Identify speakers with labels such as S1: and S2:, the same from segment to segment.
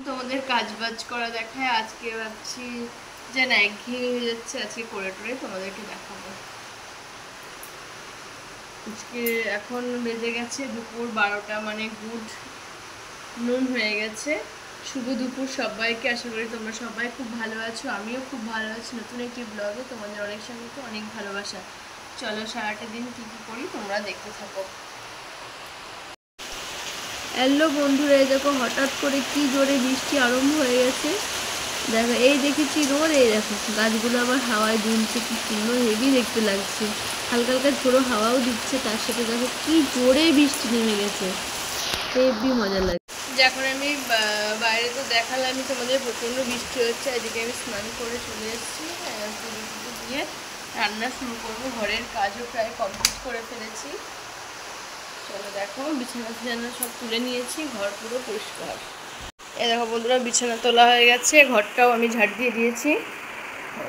S1: তোমাদের কাজ বাজ করা দেখায়। আজকে ভাবছি যে না একঘেয়ে হয়ে যাচ্ছে, আজকে করে টোরে তোমাদেরকে দেখাবো। আজকে এখন বেজে গেছে দুপুর 12টা, মানে গুড নুন হয়ে গেছে। শুভ দুপুর সবাইকে। আশা করি তোমরা সবাই খুব ভালো আছো, আমিও খুব ভালো আছি। নতুন একটি ব্লগে তোমাদের অনেক স্বাগত, অনেক ভালোবাসা। চলো সারাটা দিন কী কী করি তোমরা দেখতে থাকো। হ্যালো বন্ধুরা, এই দেখো হঠাৎ করে কি জোরে বৃষ্টি আরম্ভ হয়ে গেছে। দেখো এই দেখেছি রোদ, এই দেখো গাছগুলো আবার হাওয়ায় দুলছে, কি সুন্দর হেভি দেখতে লাগছে। হালকা হালকা ঝোড়ো হাওয়াও দিচ্ছে, তার সাথে দেখো কি জোরে বৃষ্টি নেমে গেছে, হেভি মজা লাগে। যখন আমি বাইরে তো দেখালামই তোমাদের প্রচণ্ড বৃষ্টি হচ্ছে। এদিকে আমি স্নান করে চলে এসেছি, পুজো টুজো দিয়ে রান্না শুরু করবো। ঘরের কাজও প্রায় কমপ্লিট করে ফেলেছি। চলো দেখো, বিছানা টিছানা সব তুলে নিয়েছি, ঘর পুরো পরিষ্কার। এই দেখো বন্ধুরা, বিছানা তোলা হয়ে গেছে, ঘরটাও আমি ঝাড় দিয়ে দিয়েছি।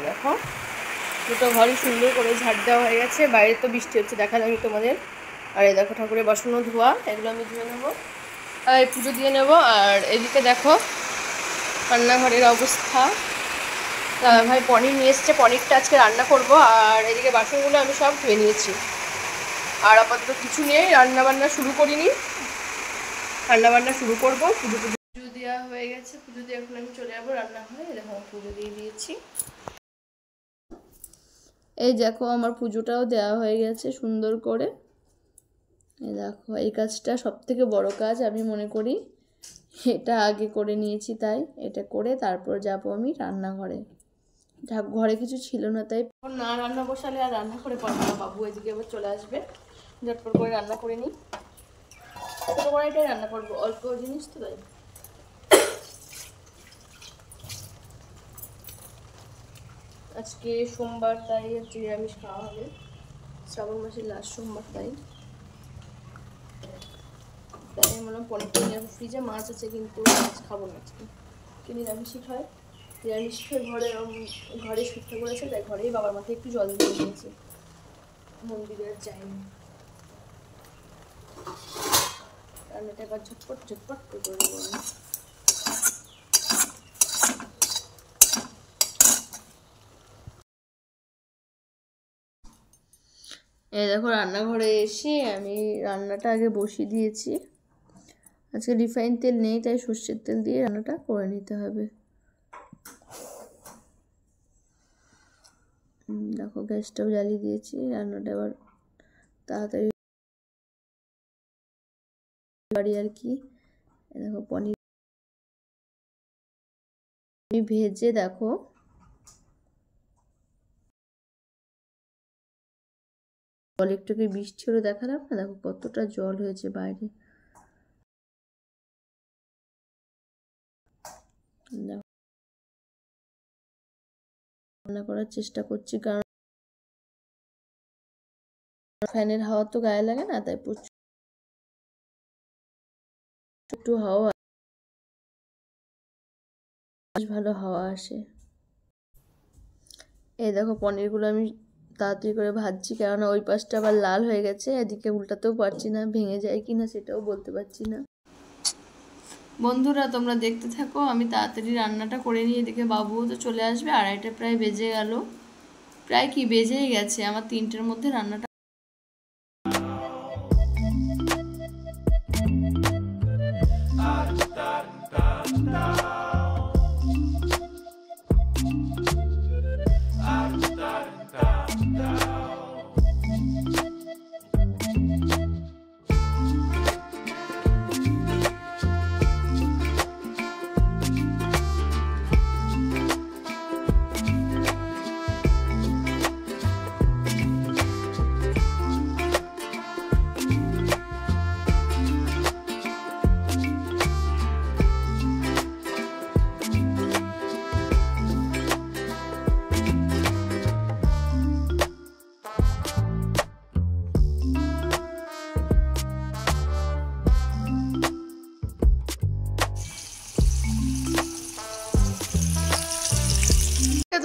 S1: দেখো দুটো ঘরই সুন্দর করে ঝাড় দেওয়া হয়ে গেছে। বাইরে তো বৃষ্টি হচ্ছে দেখালাম আমি তোমাদের। আর এই দেখো ঠাকুরের বাসনও ধোয়া, এগুলো আমি ধুয়ে নেবো, আর পুজো দিয়ে নেব। আর এদিকে দেখো রান্নাঘরের অবস্থা। ভাই পনির নিয়ে এসছে, পনিরটা আজকে রান্না করব। আর এদিকে বাসনগুলো আমি সব ধুয়ে নিয়েছি। আর আপাতত কিছু নেই, রান্নাবান্না শুরু করিনি, রান্নাবান্না শুরু করবো। পুজো দেওয়া হয়ে গেছে, পুজো দিয়ে এখন আমি চলে যাবো রান্নাঘরে। দেখো পুজো দিয়ে দিয়েছি। এই দেখো আমার পুজোটাও দেওয়া হয়ে গেছে সুন্দর করে। এই দেখো এই কাজটা সব থেকে বড় কাজ আমি মনে করি, এটা আগে করে নিয়েছি, তাই এটা করে তারপর যাব আমি রান্নাঘরে। ঘরে কিছু ছিল না, তাই না রান্না বসালে আর রান্না করে পারবো না। বাবু এদিকে আবার চলে আসবে, ঝটপট করে রান্না করে নিই। ছোটো কড়াইটাই রান্না করবো, অল্প জিনিস তো তাই। আজকে সোমবার, তাই হচ্ছে নিরামিষ খাওয়া হবে, শ্রাবণ মাসের লাস্ট সোমবার, তাই মনে হয় পনির নিয়ে ফ্রিজে মাছ আছে, কিন্তু মাছ খাবো না আজকে, কি নিরামিষই খায়। নিরামিষ খেয়ে ঘরে সুস্থ করেছে, তাই ঘরেই বাবার মাথায় একটু জল দিয়ে দিয়েছে, মন্দিরে যায়নি। রান্নাটা এবার ঝটপট ঝটপট করে দেবো আমি। এই দেখো রান্নাঘরে এসে আমি রান্নাটা আগে বসিয়ে দিয়েছি। আজকে রিফাইন তেল নেই, তাই সর্ষের তেল দিয়ে রান্নাটা করে নিতে হবে। দেখো গ্যাসটাও জ্বালিয়ে দিয়েছি, রান্নাটা এবার তাড়াতাড়ি আর কি। দেখো পনির ভেজে দেখো জল একটু বৃষ্টি হলে দেখালাম না, দেখো কতটা জল হয়েছে বাইরে। রান্না করার চেষ্টা করছি, কারণ ফ্যানের হাওয়া তো গায়ে লাগে না, তাই প্রচুর একটু হাওয়া, ভালো হাওয়া আসে। এই দেখো পনিরগুলো আমি তাড়াতাড়ি করে ভাজছি, কেননা ওই পাশটা আবার লাল হয়ে গেছে, এদিকে উল্টাতেও পারছি না, ভেঙে যায় কিনা সেটাও বলতে পারছি না। বন্ধুরা তোমরা দেখতে থাকো, আমি তাড়াতাড়ি রান্নাটা করে নিয়ে, এদিকে বাবুও তো চলে আসবে, 2:30 প্রায় বেজে গেল, প্রায় কি বেজেই গেছে, আমার 3টের মধ্যে রান্নাটা।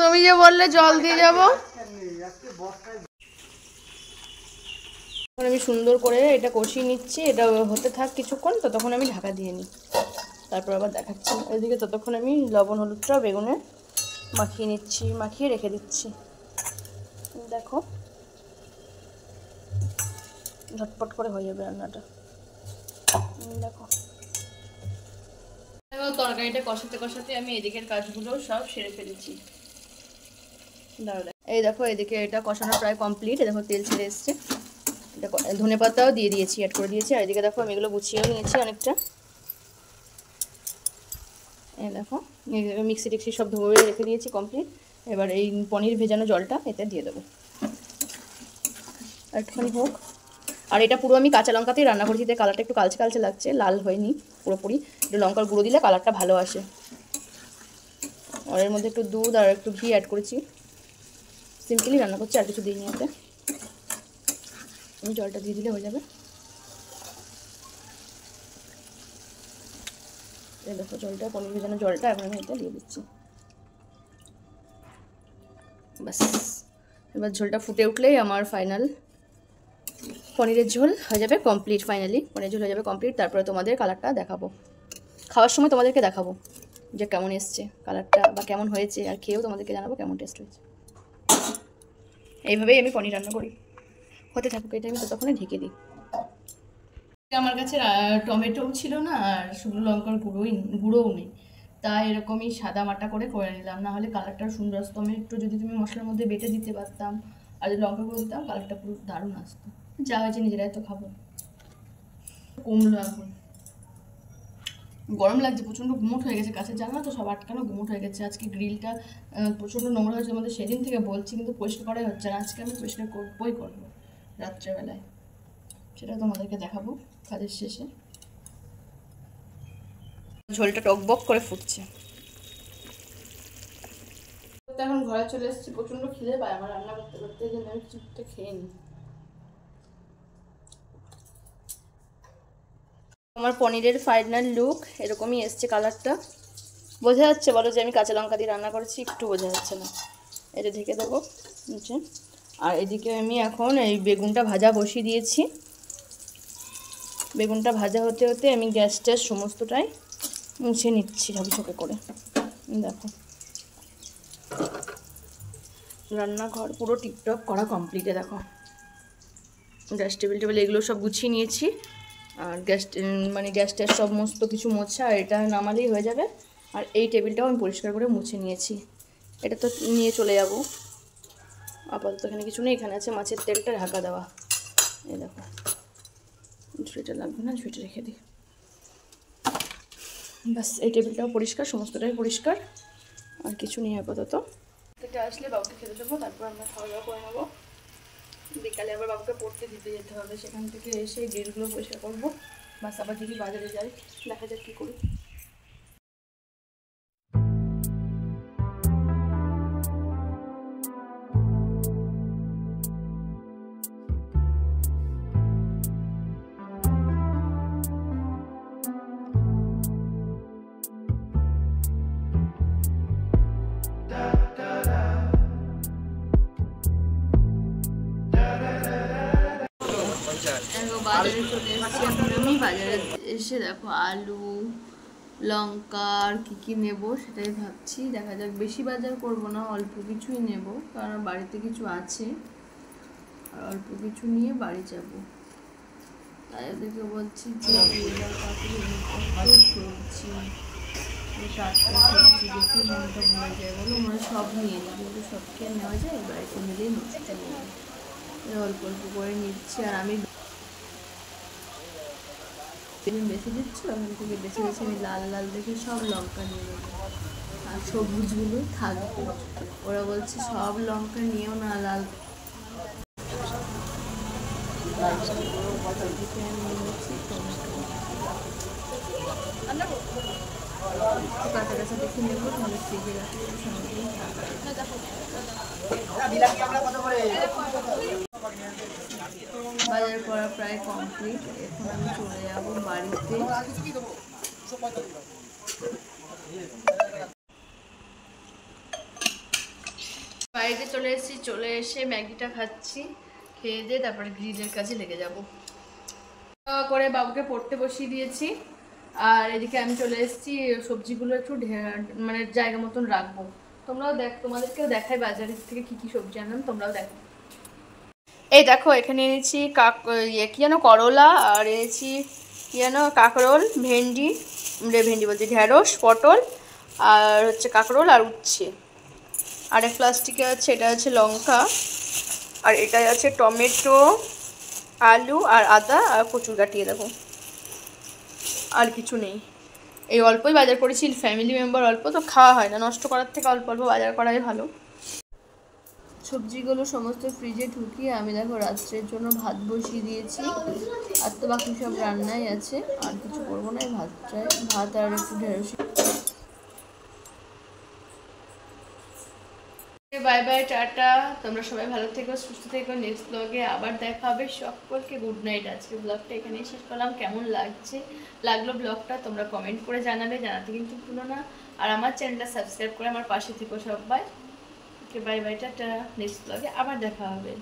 S1: তুমি যে বললে জল দিয়ে যাবো, আমি সুন্দর করে এটা কষিয়ে নিচ্ছি, এটা হতে থাক কিছুক্ষণ, তো তখন আমি ঢাকা দিয়ে নিই। তারপর আবার দেখাচ্ছি। এদিকে ততক্ষণ আমি লবণ হলুদটা বেগুনে মাখিয়ে নিচ্ছি, মাখিয়ে রেখে দিচ্ছি। দেখো ঝটপট করে হয়ে যাবে রান্নাটা। দেখো তরকারিটা কষাতে কষাতে আমি এদিকের কাজগুলো সব সেরে ফেলেছি। এই দেখো এদিকে এটা কষানো প্রায় কমপ্লিট। দেখো তেল ছেড়ে এসছে। এটা ধনে পাতাও দিয়ে দিয়েছি, অ্যাড করে দিয়েছি। আর এদিকে দেখো আমি এগুলো গুছিয়েও নিয়েছি অনেকটা। এই দেখো মিক্সি টিক্সি সব ধুয়ে রেখে দিয়েছি কমপ্লিট। এবার এই পনির ভেজানো জলটা এতে দিয়ে দেবো, একটুখানি হোক। আর এটা পুরো আমি কাঁচা লঙ্কাতেই রান্না করেছি, তাই কালারটা একটু কালচে কালচে লাগছে, লাল হয়নি পুরোপুরি। একটু লঙ্কার গুঁড়ো দিলে কালারটা ভালো আসে। আর এর মধ্যে একটু দুধ আর একটু ঘি অ্যাড করেছি। সিম্পলি রান্না করছি, আর কিছু দিইনি এতে। জলটা দিয়ে দিলে হয়ে যাবে। এই দেখো জলটা, পনির ভেজানো জলটা এখন আমি এটা দিয়ে দিচ্ছি। বাস এবার ঝোলটা ফুটে উঠলেই আমার ফাইনাল পনিরের ঝোল হয়ে যাবে কমপ্লিট। ফাইনালি পনিরের ঝোল হয়ে যাবে কমপ্লিট। তারপরে তোমাদের কালারটা দেখাবো, খাওয়ার সময় তোমাদেরকে দেখাবো যে কেমন এসছে কালারটা বা কেমন হয়েছে, আর খেয়েও তোমাদেরকে জানাবো কেমন টেস্ট হয়েছে। এইভাবেই আমি পনির রান্না করি। হতে থাকুক, এটা আমি ততক্ষণে ঢেকে দিই। আমার কাছে টমেটোও ছিল না, আর শুকনো লঙ্কার গুঁড়োও নেই, তাই এরকমই সাদা মাটা করে নিলাম। না হলে কালারটা সুন্দর আসতো। আমি একটু যদি তুমি মশলার মধ্যে বেটে দিতে পারতাম আর যদি লঙ্কা গুঁড়ো দিতাম, কালারটা পুরো দারুণ আসতো। যা হয়েছে নিজেরাই তো খাবো। কমলো এখন, গরম লাগছে প্রচণ্ড, গুমোট হয়ে গেছে। কাছে জানো তো সব আটকানো, গুমোট হয়ে গেছে। আজকে গ্রিলটা প্রচণ্ড নোংরা হয়েছে আমাদের, সেদিন থেকে বলছি কিন্তু পরিষ্কার করাই হচ্ছে না। আজকে আমি পরিষ্কার করবোই করবো রাত্রেবেলায়, সেটা তোমাদেরকে দেখাবো কাজের শেষে। ঝোলটা টকবক করে ফুটছে। এখন ঘরে চলে এসেছি, প্রচণ্ড খিদে পায় আমার রান্না করতে করতে, এই জন্য আমি কিছু খেয়ে নিই। আমার পনিরের ফাইনাল লুক এরকমই এসছে। কালারটা বোঝা যাচ্ছে বলো যে আমি কাঁচা লঙ্কা দিয়ে রান্না করেছি? একটু বোঝা যাচ্ছে না। এটা ঢেকে দেবো নিচে। আর এদিকে আমি এখন এই বেগুনটা ভাজা বসিয়ে দিয়েছি। বেগুনটা ভাজা হতে হতে আমি গ্যাস ট্যাস সমস্তটাই মুছে নিচ্ছি ঝকঝকে করে। দেখো রান্নাঘর পুরো টিপটপ করা কমপ্লিটে। দেখো গ্যাস টেবিল এগুলো সব গুছিয়ে নিয়েছি। আর গ্যাস ট্যাস সমস্ত কিছু মোছা, আর এটা নামালেই হয়ে যাবে। আর এই টেবিলটাও আমি পরিষ্কার করে মুছে নিয়েছি। এটা তো নিয়ে চলে যাব। আপাতত এখানে কিছু নেই, এখানে আছে মাছের তেলটা ঢাকা দেওয়া। এই দেখো ঝুড়িটা লাগবে না, ঝুড়িটা রেখে দিই। ব্যাস এই টেবিলটাও পরিষ্কার, সমস্তটাই পরিষ্কার, আর কিছু নেই আপাতত। এটা আসলে বাবুকে খেতে দেবো, তারপর আমরা খাওয়া দাওয়া করে নেবো। বিকালে আবার বাবুকে পড়তে দিতে যেতে হবে, সেখান থেকে এসে গ্রিলগুলো পরিষ্কার করবো। বাস আবার যদি বাজারে যাই, দেখা যাক কী করি। বাজারে চলে এসেছি এখন আমি। বাজারে এসে দেখো আলু, লঙ্কা আর কী নেবো সেটাই ভাবছি। দেখা যাক, বেশি বাজার করব না, অল্প কিছুই নেব, কারণ বাড়িতে কিছু আছে। আর অল্প কিছু নিয়ে বাড়ি যাব। তাই ওদেরকে বলছি যে সবজি, টাটকা সবজি দেখে মনটা ভরে যায়। বলো মনে সব নিয়ে নিই, কিন্তু সব কি আর নেওয়া যায়? বাড়িতে নিলেই নষ্ট হয়ে যায়। অল্প অল্প করে নিচ্ছি। আর আমি বেছে দিচ্ছি, ওখান থেকে বেছে বেছে আমি লাল লাল দেখে সব লঙ্কা নিয়ে নেবো, আর সবুজগুলো থাকবে। ওরা বলছে সব লঙ্কা নিয়েও না, লাল কাঁচা কাঁচা দেখে নেবো, তাহলে ফ্রিজে রাখতে বাজার করা প্রায় কমপ্লিট। এখন আমি চলে যাব বাড়িতে। বাড়িতে চলে এসেছি, চলে এসে ম্যাগিটা খাচ্ছি। খেয়ে দিয়ে তারপরে গ্রিলের কাজে লেগে যাব। করে বাবুকে পড়তে বসিয়ে দিয়েছি। আর এদিকে আমি চলে এসেছি, সবজিগুলো একটু মানে জায়গা মতন রাখবো। তোমরাও তোমাদেরকেও দেখাই বাজারের থেকে কি কি সবজি আনলাম, তোমরাও দেখো। এই দেখো এখানে এনেছি কি যেন করলা, আর এনেছি কি যেন কাঁকরোল, ভেন্ডি বলছি, ঢেঁড়স, পটল, আর হচ্ছে কাঁকরোল আর উচ্ছে। আর এক প্লাস্টিকে আছে, এটা আছে লঙ্কা, আর এটাই আছে টমেটো, আলু আর আদা আর কচুর কাটিয়ে দেখো, আর কিছু নেই। এই অল্পই বাজার করেছি, ফ্যামিলি মেম্বার অল্প তো খাওয়া হয় না, নষ্ট করার থেকে অল্প অল্প বাজার করাই ভালো। সবজিগুলো সমস্ত ফ্রিজে ঢুকিয়ে আমি দেখো রাত্রের জন্য ভাত বসিয়ে দিয়েছি। আর তো বাকি সব রান্নাই আছে, আর কিছু করবো না, ভাত আর একটু ঢেঁড়স। Bye bye, tata. তোমরা সবাই ভালো থেকো, সুস্থ থেকো। নেক্সট ব্লগে আবার দেখা হবে। সকলকে গুড নাইট। আজকে ব্লগটা এখানেই শেষ করলাম। কেমন লাগলো ব্লগটা তোমরা কমেন্ট করে জানাতে কিন্তু ভুলো না। আর আমার চ্যানেলটা সাবস্ক্রাইব করে আমার পাশে থেকো সবাই। ওকে, বাই বাই, টাটা। নেক্সট ব্লগে আবার দেখা হবে।